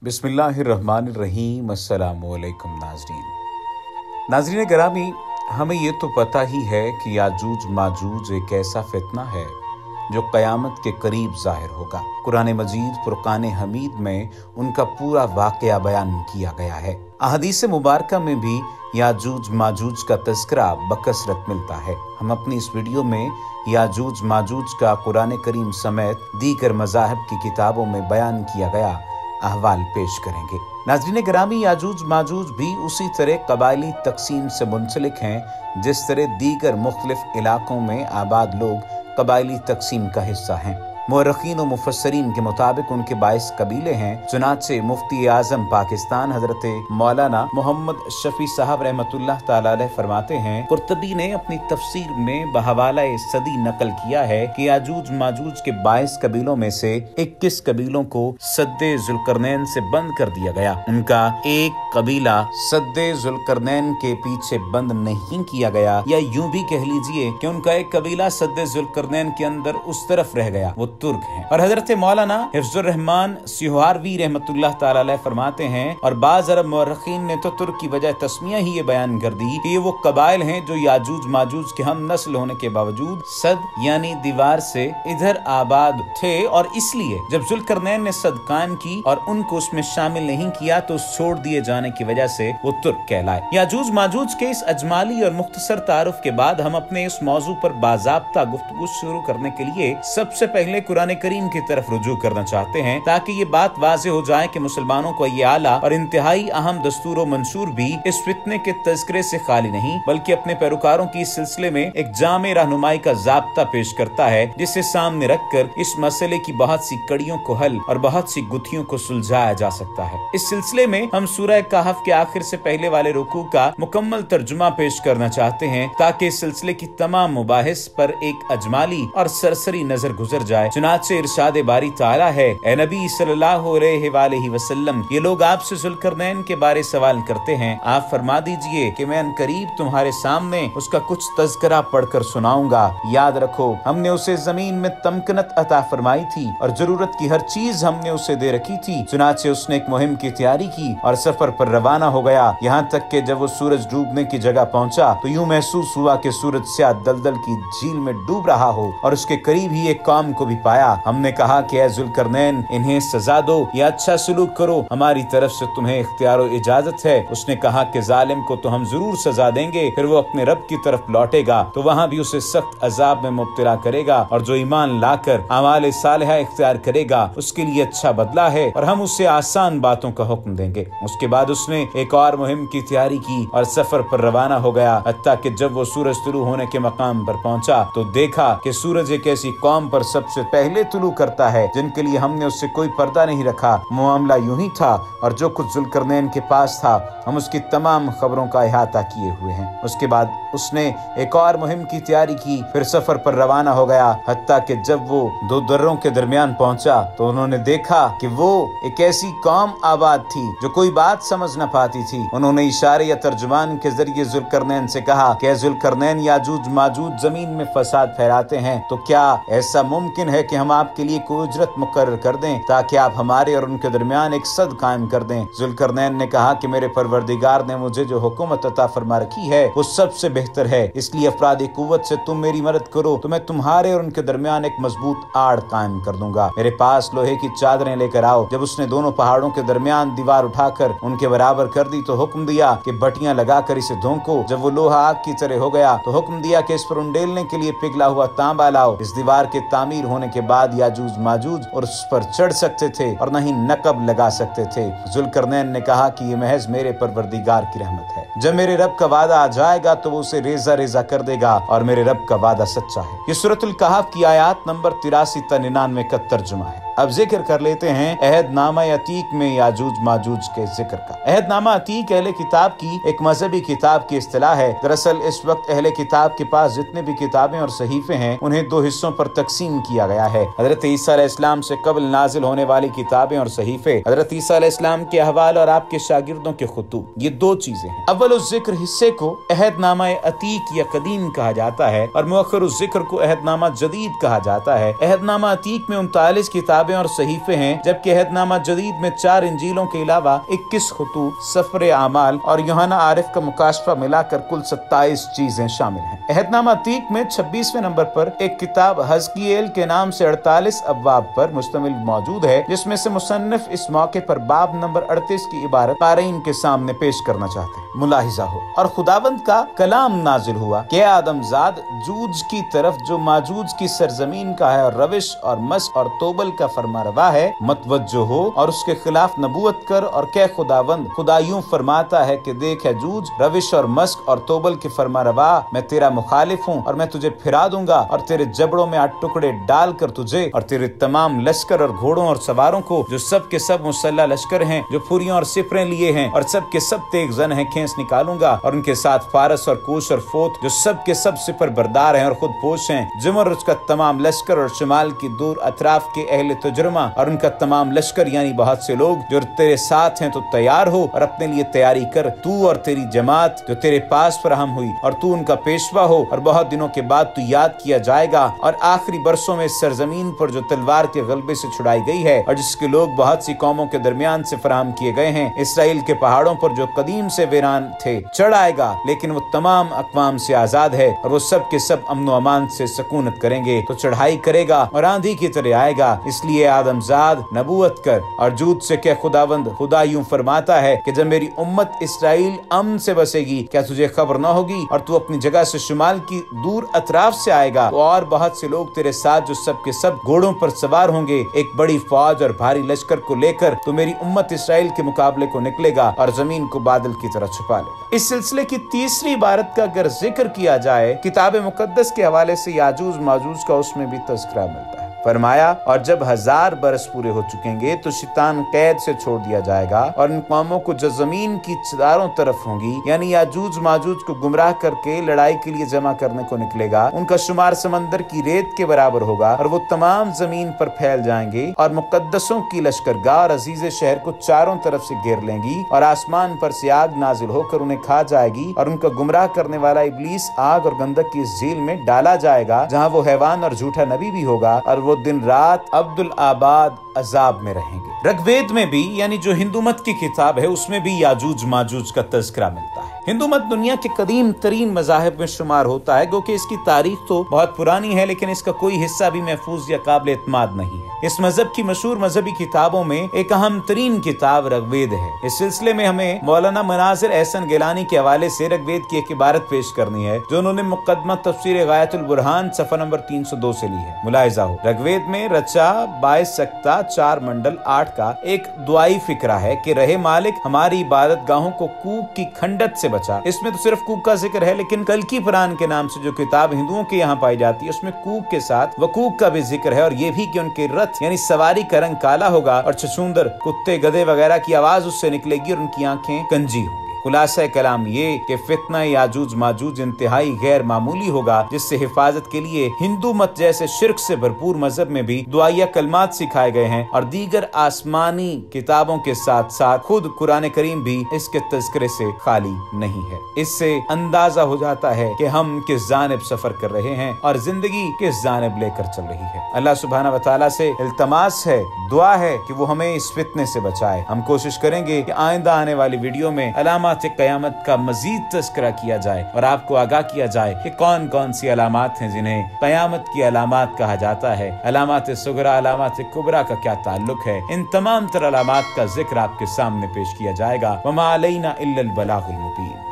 बिस्मिल्लाहिर्रहमानिर्रहीम। अस्सलामुअलैकुम नाज़रीन गिरामी, हमें ये तो पता ही है कि याजूज माजूज एक ऐसा फितना है जो क़यामत के करीब ज़ाहिर होगा। कुरान मजीद फुरक़ान हमीद में उनका पूरा वाक़या बयान किया गया है। अहदीस मुबारका में भी याजूज माजूज का तज़किरा बकसरत मिलता है। हम अपनी इस वीडियो में याजूज माजूज का कुरान करीम समेत दीगर मज़ाहिब की किताबों में बयान किया गया अहवाल पेश करेंगे। नाज़रीन गिरामी, याजूज माजूज भी उसी तरह कबायली तकसीम से मुंसलिक हैं जिस तरह दीगर मुख्तलिफ इलाकों में आबाद लोग कबायली तकसीम का हिस्सा हैं। मुअर्रिखीन व मुफस्सरीन के मुताबिक उनके 22 कबीले हैं। चुनाचे मुफ्ती आज़म पाकिस्तान हज़रत मौलाना मोहम्मद शफी साहब रहमतुल्लाह ताला अलैह फरमाते हैं, कुर्तबी ने अपनी तफसीर में बहवाला सदी नकल किया है कि याजूज माजूज के 22 कबीलों में से 21 कबीलों को सद्दे जुल्करनैन से बंद कर दिया गया। उनका एक कबीला सद्दे जुल्करनैन के पीछे बंद नहीं किया गया, या यूं भी कह लीजिए कि उनका एक कबीला सद्दे जुल्करनैन के अंदर उस तरफ रह गया, वो तुर्क हैं। और हजरत मौलाना हिफ्जुर रहमान सिहारवी रहमतुल्लाह ताला अलैह फरमाते हैं, और बाज़ अरब मुअर्रिखीन ने तो तुर्क की बजाय तस्मिया ही ये बयान कर दी कि ये वो कबाइल हैं जो याजूज माजूज के हम नस्ल होने के बावजूद सद यानी दीवार से इधर आबाद थे, और इसलिए जब जुल्करनैन ने सद कायम की और उनको उसमें शामिल नहीं किया तो छोड़ दिए जाने की वजह से वो तुर्क कहलाए। याजूज माजूज के इस अजमाली और मुख्तसर तारुफ के बाद हम अपने इस मौजू पर बाज़ाब्ता गुफ्तगू शुरू करने के लिए सबसे पहले कुरान करीम की तरफ रुजू करना चाहते हैं, ताकि ये बात वाज़े हो जाए कि मुसलमानों को ये आला और इंतहाई अहम दस्तूर व मंशूर भी इस फितने के तज़किरे से खाली नहीं, बल्कि अपने पैरोकारों की इस सिलसिले में एक जामे रहनुमाई का ज़ाब्ता पेश करता है, जिसे सामने रखकर इस मसले की बहुत सी कड़ियों को हल और बहुत सी गुत्थियों को सुलझाया जा सकता है। इस सिलसिले में हम सूरह कहफ के आखिर से पहले वाले रुकू का मुकम्मल तर्जुमा पेश करना चाहते हैं, ताकि इस सिलसिले की तमाम मुबाहिस पर एक अजमाली और सरसरी नजर गुजर जाए। चुनाचे इरशाद बारी ताला है, ए नबी सल्लल्लाहु अलैहि वसल्लम, ये लोग आपसे जुल्करनैन के बारे सवाल करते हैं, आप फरमा दीजिए कि मैं अनकरीब तुम्हारे सामने उसका कुछ तज़किरा पढ़कर सुनाऊंगा। याद रखो, हमने उसे जमीन में तमकनत अता फरमाई थी और जरूरत की हर चीज हमने उसे दे रखी थी। चुनाचे उसने एक मुहिम की तैयारी की और सफर पर रवाना हो गया। यहाँ तक कि जब वो सूरज डूबने की जगह पहुँचा तो यूं महसूस हुआ कि सूरज स्याह दलदल की झील में डूब रहा हो, और उसके करीब ही एक कौम को भी पाया। हमने कहा कि ऐ जुल्करनैन, इन्हें सजा दो या अच्छा सलूक करो, हमारी तरफ से तुम्हें इख्तियार और इजाजत है। उसने कहा कि जालिम को तो हम जरूर सजा देंगे, फिर वो अपने रब की तरफ लौटेगा तो वहाँ भी उसे सख्त अजाब में मुब्तला करेगा, और जो ईमान लाकर अमाल सालिहा इख्तियार करेगा उसके लिए अच्छा बदला है, और हम उसे आसान बातों का हुक्म देंगे। उसके बाद उसने एक और मुहिम की तैयारी की और सफर पर रवाना हो गया, हत्ता कि जब वो सूरज तुलू होने के मकाम पर पहुंचा तो देखा कि सूरज एक ऐसी कौम पर सबसे पहले तुलू करता है जिनके लिए हमने उससे कोई पर्दा नहीं रखा। मामला यूं ही था, और जो कुछ जुल्करनैन के पास था हम उसकी तमाम खबरों का इहाता किए हुए हैं। उसके बाद उसने एक और मुहिम की तैयारी की, फिर सफर पर रवाना हो गया, हत्ता कि जब वो दो दर्रों के दरमियान पहुंचा तो उन्होंने देखा कि वो एक ऐसी कौम आबाद थी जो कोई बात समझ न पाती थी। उन्होंने इशारे या तर्जुमान के जरिए जुल्करनैन से कहा कि जुल्करनैन, याजूज माजूज जमीन में फसाद फैलाते हैं, तो क्या ऐसा मुमकिन है कि हम आपके लिए कोई उजरत मुकर्रर कर दें ताकि आप हमारे और उनके दरमियान एक सद कायम कर दें। जुल्करनैन ने कहा कि मेरे परवरदिगार ने मुझे जो हुकूमत अता फरमा रखी है वो सबसे बेहतर है, इसलिए अफरादी कुव्वत से तुम मेरी मदद करो तो मैं तुम्हारे और उनके दरमियान एक मजबूत आड़ कायम कर दूंगा। मेरे पास लोहे की चादरें लेकर आओ। जब उसने दोनों पहाड़ों के दरमियान दीवार उठाकर उनके बराबर कर दी तो हुक्म दिया कि भट्टियां लगाकर इसे धोंको। जब वो लोहा आग की तरह हो गया तो हुक्म दिया कि इस पर उंडेलने के लिए पिघला हुआ तांबा लाओ। इस दीवार के तामीर होने के बाद याजूज माजूज और उस पर चढ़ सकते थे और न ही नकब लगा सकते थे। जुल्करनैन ने कहा कि ये महज मेरे परवरदिगार की रहमत है, जब मेरे रब का वादा आ जाएगा तो वो उसे रेजा रेजा कर देगा, और मेरे रब का वादा सच्चा है। ये सूरतुल कहफ की आयत नंबर 83 ta 99 का तर्जुमा है। अब जिक्र कर लेते हैं अहदनामा अतीक में याजूज माजूज के जिक्र का। अहदनामा अतीक अहले किताब की एक मजहबी किताब की इस्तिलाह है। दरअसल इस वक्त अहले किताब के पास जितने भी किताबें और सहीफे हैं उन्हें दो हिस्सों पर तकसीम किया गया है। हजरत ईसा अलैहिस्सलाम से कबल नाजिल होने वाली किताबें और सहीफे, हजरत ईसा अलैहिस्सलाम के अहवाल और आपके शागिर्दों के खुतूब, ये दो चीजें हैं। अव्वल उस जिक्र हिस्से को अहदनामा अतीक या कदीम कहा जाता है, और मुअख्खर उस जिक्र को अहदनामा जदीद कहा जाता है। अहदनामा अतीक में 39 किताब किताबें और सहीफे हैं, जबकि अहदनामा जदीद में 4 इंजीलों के अलावा 21 खुतूत, सफर आमाल और यूहन्ना आरिफ का मुकाशफा मिलाकर कुल 27 चीजें शामिल हैं। अहदनामा अतीक में 26वें नंबर पर एक किताब हज़कियेल के नाम से 48 अब्वाब पर मुश्तमिल मौजूद है, जिसमें से मुसन्निफ इस मौके पर बाब नंबर 38 की इबारत क़ारीन के सामने पेश करना चाहते हैं। मुलाहिजा हो, और खुदावंद का कलाम नाजिल हुआ कि आदमजाद जूज की तरफ जो माजूज की सरजमीन का है और रविश और मस्क और तोबल का फरमारवा है मतवज्जो हो और उसके खिलाफ नबूवत कर और कह खुदावंद खुदा यूं फरमाता है कि देख है जूज, रविश और मस्क और तोबल के फरमारवा मैं तेरा मुखालिफ हूँ और मैं तुझे फिरा दूंगा और तेरे जबड़ों में 8 टुकड़े डाल कर तुझे और तेरे तमाम लश्कर और घोड़ों और सवारों को जो सब के सब मुसल्ला लश्कर हैं, जो फुरियां और सिफरें लिए हैं और सब के सब तेग जन हैं, खेस निकालूंगा और उनके साथ फारस और कूश और फोत जो सब के सब सिफर बरदार हैं और खुद पोश हैं, जुमर्रुज का तमाम लश्कर और शुमाल की दूर अतराफ के अहले तजुर्मा और उनका तमाम लश्कर यानी बहुत से लोग जो तेरे साथ हैं, तो तैयार हो और अपने लिए तैयारी कर, तू और तेरी जमात जो तेरे पास फराहम हुई और तू उनका पेशवा हो और बहुत दिनों के बाद तू याद किया जाएगा और आखिरी बरसों में सरजमीन पर जो तलवार के गलबे से छुड़ाई गई है और जिसके लोग बहुत सी कौमों के दरमियान से फराहम किए गए हैं, इसराइल के पहाड़ों पर जो कदीम से वीरान थे चढ़ आएगा, लेकिन वो तमाम अक़वाम से आजाद है और वो सब के सब अमन व अमान से सकूनत करेंगे, तो चढ़ाई करेगा और आंधी की तरह आएगा। इसलिए आदमजाद नबूवत कर और जूद से कह खुदावंद खुदा यूं फरमाता है कि जब मेरी उम्मत इसराइल अमन से बसेगी, क्या तुझे खबर न होगी और तू अपनी जगह से शुमाल की दूर अतराफ से आएगा तो और बहुत से लोग तेरे साथ जो सब के सब घोड़ों पर सवार होंगे, एक बड़ी फौज और भारी लश्कर को लेकर तो मेरी उम्मत इसराइल के मुकाबले को निकलेगा और जमीन को बादल की तरह छुपा लेगा। इस सिलसिले की तीसरी इबारत का अगर जिक्र किया जाए किताब मुकद्दस के हवाले से याजूज माजूज का, उसमें भी तज़किरा मिलता है। फरमाया और जब 1000 बरस पूरे हो चुकेंगे तो शैतान कैद से छोड़ दिया जाएगा और इन कौमों को जो जमीन की चारों तरफ होंगी यानी याजूज माजूज को गुमराह करके लड़ाई के लिए जमा करने को निकलेगा, उनका शुमार समंदर की रेत के बराबर होगा और वो तमाम जमीन पर फैल जाएंगे और मुकद्दसों की लश्करगाह और अजीज शहर को चारों तरफ से घेर लेंगी और आसमान पर से आग नाजिल होकर उन्हें खा जाएगी और उनका गुमराह करने वाला इब्लीस आग और गंधक की इस झील में डाला जाएगा जहाँ वो हैवान और झूठा नबी भी होगा और वो दिन रात अब्दुल आबाद अजाब में रहेंगे। ऋग्वेद में भी यानी जो हिंदू मत की किताब है उसमें भी याजूज माजूज का तज़किरा मिलता है। हिंदू मत दुनिया के कदीम तरीन मज़ाहिब में शुमार होता है, क्योंकि इसकी तारीख तो बहुत पुरानी है लेकिन इसका कोई हिस्सा भी महफूज या काबिल एतमाद नहीं है। इस मजहब की मशहूर मजहबी किताबों में एक अहम तरीन किताब ऋग्वेद है। इस सिलसिले में हमें मौलाना मनाजिर एहसन गिलानी के हवाले से ऋग्वेद की एक इबारत पेश करनी है जो उन्होंने मुकदमा तफसीर गायतुल बुरहान सफ़ा नंबर 302 से ली है। मुलाहिजा हो, ऋग्वेद में रचा 22 सक्ता 4 मंडल 8 का एक दुआई फिक्रा है कि रहे मालिक हमारी इबादत गाहों को कूक की खंडत से बचा। इसमें तो सिर्फ कूक का जिक्र है, लेकिन कल्की पुराण के नाम से जो किताब हिंदुओं के यहाँ पाई जाती है उसमें कूक के साथ वकूक का भी जिक्र है और ये भी कि उनके रथ यानी सवारी का रंग काला होगा और छछूंदर कुत्ते गधे वगैरह की आवाज उससे निकलेगी और उनकी आंखें कंजी होंगी। खुलासा कलाम ये कि फितना याजूज माजूज इंतहाई गैर मामूली होगा, जिससे हिफाजत के लिए हिंदू मत जैसे शिर्क से भरपूर मजहब में भी दुआया कलमात सिखाए गए हैं और दीगर आसमानी किताबों के साथ साथ खुद कुरान करीम भी इसके तज़किरे से खाली नहीं है। इससे अंदाजा हो जाता है कि हम किस जानिब सफर कर रहे हैं और जिंदगी किस जानिब लेकर चल रही है। अल्लाह सुब्हानहू व तआला से इल्तमास है, दुआ है कि वो हमें इस फितने से बचाए। हम कोशिश करेंगे कि आइंदा आने वाली वीडियो में अलामात क़यामत का मजीद तज़किरा किया जाए और आपको आगाह किया जाए कि कौन कौन सी अलामात हैं जिन्हें क़यामत की अलामात कहा जाता है। अलामात सुगरा अलामात कुबरा का क्या ताल्लुक है, इन तमाम तर अलामात का जिक्र आपके सामने पेश किया जाएगा। वमा अलैना इल्लल बलागुल मुबीन।